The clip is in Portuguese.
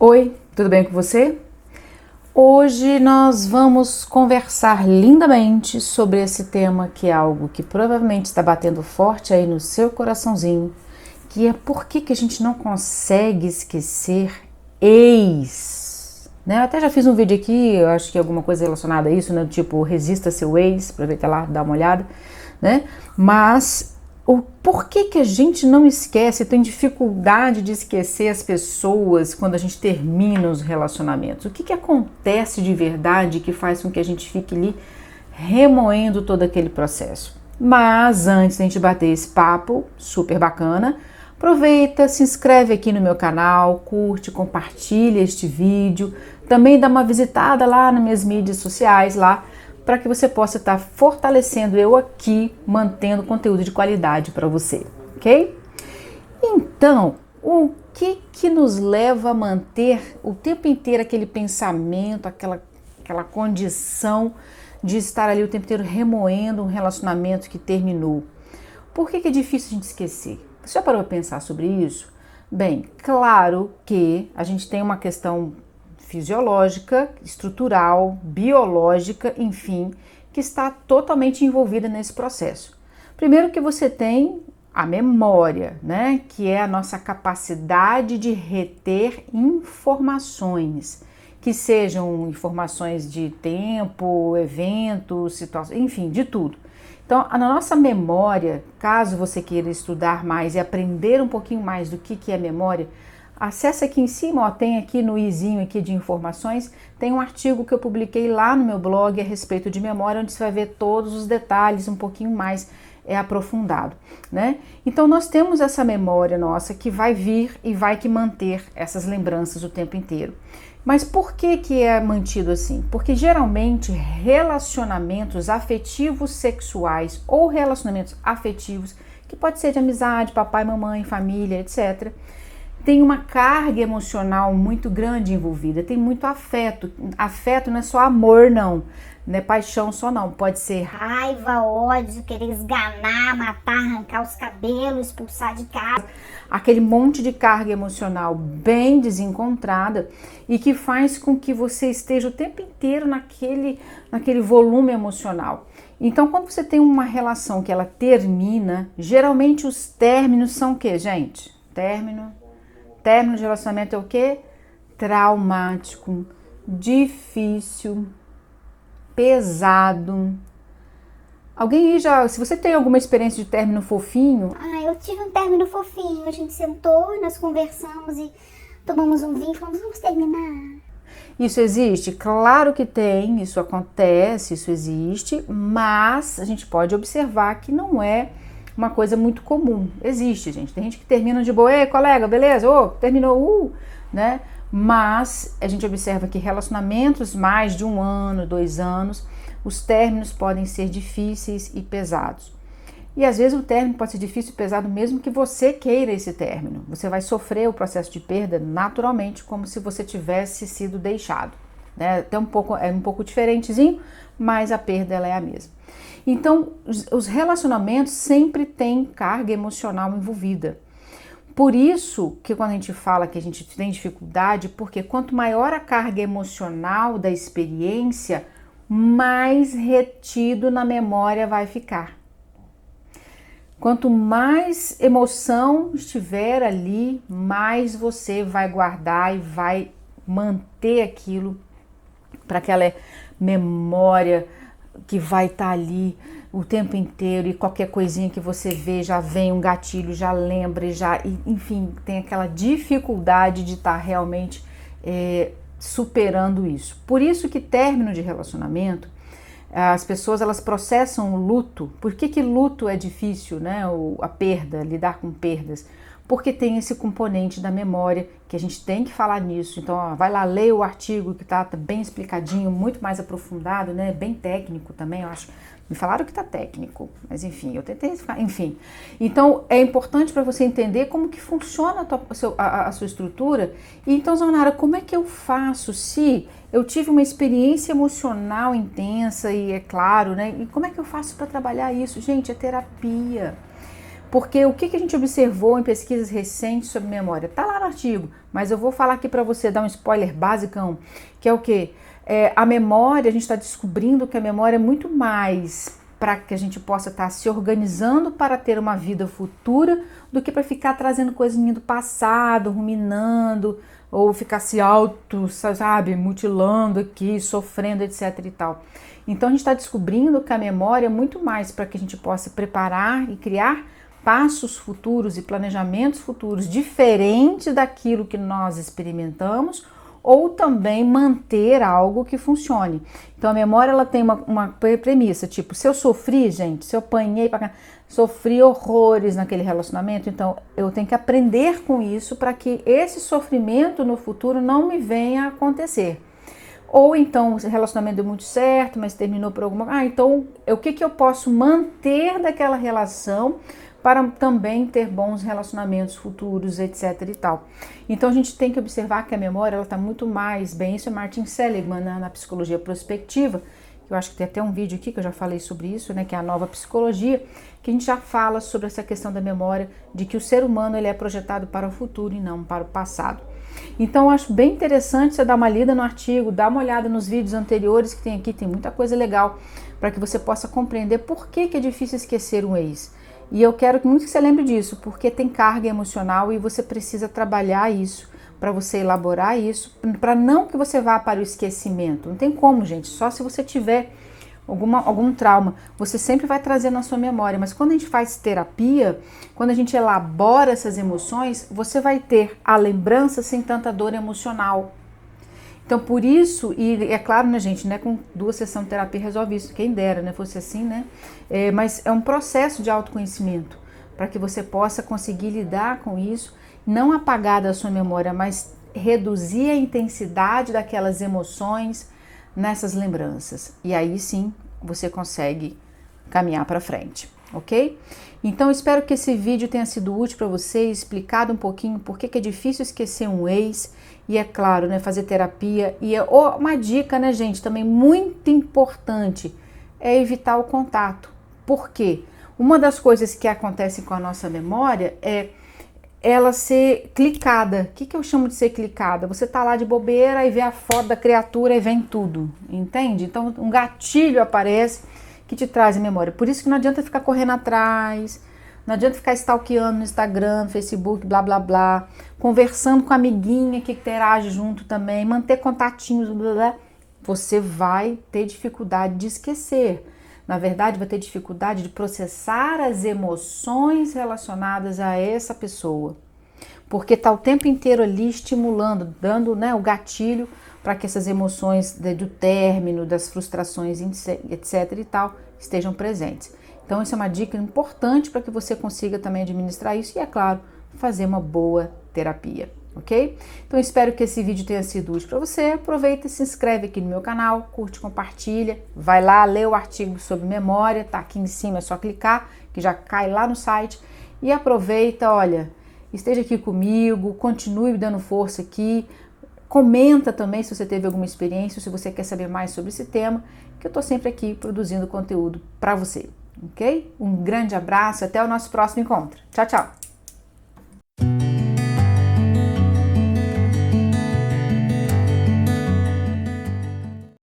Oi, tudo bem com você? Hoje nós vamos conversar lindamente sobre esse tema que é algo que provavelmente está batendo forte aí no seu coraçãozinho, que é por que a gente não consegue esquecer ex, né? Eu até já fiz um vídeo aqui, eu acho que alguma coisa relacionada a isso, né? Tipo, resista seu ex, aproveita lá, dá uma olhada, né? Mas o porquê que a gente não esquece, tem dificuldade de esquecer as pessoas quando a gente termina os relacionamentos? O que acontece de verdade que faz com que a gente fique ali remoendo todo aquele processo? Mas antes da gente bater esse papo super bacana, aproveita, se inscreve aqui no meu canal, curte, compartilha este vídeo, também dá uma visitada lá nas minhas mídias sociais lá, para que você possa estar fortalecendo eu aqui, mantendo conteúdo de qualidade para você, ok? Então, o que nos leva a manter o tempo inteiro aquele pensamento, aquela condição de estar ali o tempo inteiro remoendo um relacionamento que terminou? Por que é difícil a gente esquecer? Você já parou para pensar sobre isso? Bem, claro que a gente tem uma questão fisiológica, estrutural, biológica, enfim, que está totalmente envolvida nesse processo. Primeiro que você tem a memória, né, que é a nossa capacidade de reter informações, que sejam informações de tempo, eventos, situações, enfim, de tudo. Então, na nossa memória, caso você queira estudar mais e aprender um pouquinho mais do que é memória, acesse aqui em cima, ó, tem aqui no izinho aqui de informações, tem um artigo que eu publiquei lá no meu blog a respeito de memória, onde você vai ver todos os detalhes um pouquinho mais aprofundado, né? Então nós temos essa memória nossa que vai vir e vai que manter essas lembranças o tempo inteiro. Mas por que é mantido assim? Porque geralmente relacionamentos afetivos sexuais ou relacionamentos afetivos, que pode ser de amizade, papai, mamãe, família, etc., tem uma carga emocional muito grande envolvida, tem muito afeto. Afeto não é só amor, não é paixão só, não. Pode ser raiva, ódio, querer esganar, matar, arrancar os cabelos, expulsar de casa. Aquele monte de carga emocional bem desencontrada e que faz com que você esteja o tempo inteiro naquele volume emocional. Então, quando você tem uma relação que ela termina, geralmente os términos são o quê, gente? Término de relacionamento é o quê? Traumático, difícil, pesado. Alguém aí já, se você tem alguma experiência de término fofinho? Eu tive um término fofinho, a gente sentou, nós conversamos e tomamos um vinho e falamos, vamos terminar. Isso existe? Claro que tem, isso acontece, isso existe, mas a gente pode observar que não é uma coisa muito comum. Existe, gente. Tem gente que termina de boa, ei, colega, beleza? Ô, terminou, né? Mas a gente observa que relacionamentos mais de 1 ano, 2 anos, os términos podem ser difíceis e pesados. E às vezes o término pode ser difícil e pesado mesmo que você queira esse término. Você vai sofrer o processo de perda naturalmente, como se você tivesse sido deixado, né? Até um pouco diferentezinho, mas a perda ela é a mesma. Então, os relacionamentos sempre têm carga emocional envolvida. Por isso que quando a gente fala que a gente tem dificuldade, porque quanto maior a carga emocional da experiência, mais retido na memória vai ficar. Quanto mais emoção estiver ali, mais você vai guardar e vai manter aquilo para aquela memória que vai estar ali o tempo inteiro, e qualquer coisinha que você vê já vem um gatilho, já lembra, enfim, tem aquela dificuldade de estar realmente superando isso. Por isso que término de relacionamento, as pessoas elas processam o luto. Por que luto é difícil, né? A perda, lidar com perdas. Porque tem esse componente da memória, que a gente tem que falar nisso. Então, ó, vai lá, leia o artigo que tá bem explicadinho, muito mais aprofundado, né? Bem técnico também, eu acho. Me falaram que tá técnico, mas enfim, eu tentei ficar, enfim. Então, é importante para você entender como que funciona a sua estrutura. E então, Zonara, como é que eu faço se eu tive uma experiência emocional intensa e é claro, né? E como é que eu faço para trabalhar isso? Gente, é terapia. Porque o que a gente observou em pesquisas recentes sobre memória? Tá lá no artigo, mas eu vou falar aqui para você, dar um spoiler basicão, que é o quê? A memória, a gente está descobrindo que a memória é muito mais para que a gente possa estar se organizando para ter uma vida futura do que para ficar trazendo coisinha do passado, ruminando, ou ficar se mutilando aqui, sofrendo, etc e tal. Então a gente está descobrindo que a memória é muito mais para que a gente possa preparar e criar passos futuros e planejamentos futuros diferentes daquilo que nós experimentamos, ou também manter algo que funcione. Então a memória ela tem uma premissa, tipo, se eu sofri, gente, se eu apanhei pra cá, sofri horrores naquele relacionamento, então eu tenho que aprender com isso para que esse sofrimento no futuro não me venha a acontecer. Ou então o relacionamento deu muito certo, mas terminou por alguma... então o que eu posso manter daquela relação para também ter bons relacionamentos futuros, etc e tal. Então a gente tem que observar que a memória ela está muito mais bem, isso é Martin Seligman na psicologia prospectiva, que eu acho que tem até um vídeo aqui que eu já falei sobre isso, né, que é a nova psicologia, que a gente já fala sobre essa questão da memória, de que o ser humano ele é projetado para o futuro e não para o passado. Então eu acho bem interessante você dar uma lida no artigo, dar uma olhada nos vídeos anteriores que tem aqui, tem muita coisa legal para que você possa compreender por que é difícil esquecer um ex. E eu quero muito que você lembre disso, porque tem carga emocional e você precisa trabalhar isso, para você elaborar isso, para não que você vá para o esquecimento. Não tem como, gente, só se você tiver algum trauma, você sempre vai trazer na sua memória. Mas quando a gente faz terapia, quando a gente elabora essas emoções, você vai ter a lembrança sem tanta dor emocional. Então, por isso, e é claro, né, gente, né, com 2 sessões de terapia resolve isso, quem dera, né, fosse assim, né, mas é um processo de autoconhecimento, para que você possa conseguir lidar com isso, não apagar da sua memória, mas reduzir a intensidade daquelas emoções nessas lembranças, e aí sim, você consegue caminhar para frente, ok? Então, espero que esse vídeo tenha sido útil para você, explicado um pouquinho por que é difícil esquecer um ex, e é claro, né, fazer terapia. E uma dica, né, gente, também muito importante, é evitar o contato. Por quê? Uma das coisas que acontece com a nossa memória é ela ser clicada. O que eu chamo de ser clicada? Você tá lá de bobeira e vê a foto da criatura e vem tudo, entende? Então, um gatilho aparece que te traz a memória. Por isso que não adianta ficar correndo atrás, não adianta ficar stalkeando no Instagram, no Facebook, blá, blá, blá, conversando com a amiguinha que interage junto também, manter contatinhos, blá, blá. Você vai ter dificuldade de esquecer. Na verdade, vai ter dificuldade de processar as emoções relacionadas a essa pessoa. Porque está o tempo inteiro ali estimulando, dando, né, o gatilho para que essas emoções do término, das frustrações, etc e tal, estejam presentes. Então, isso é uma dica importante para que você consiga também administrar isso e, é claro, fazer uma boa terapia, ok? Então, espero que esse vídeo tenha sido útil para você. Aproveita e se inscreve aqui no meu canal, curte, compartilha, vai lá, lê o artigo sobre memória, tá aqui em cima, é só clicar, que já cai lá no site. E aproveita, olha, esteja aqui comigo, continue me dando força aqui, comenta também se você teve alguma experiência, se você quer saber mais sobre esse tema, que eu tô sempre aqui produzindo conteúdo para você. Ok? Um grande abraço, até o nosso próximo encontro. Tchau, tchau!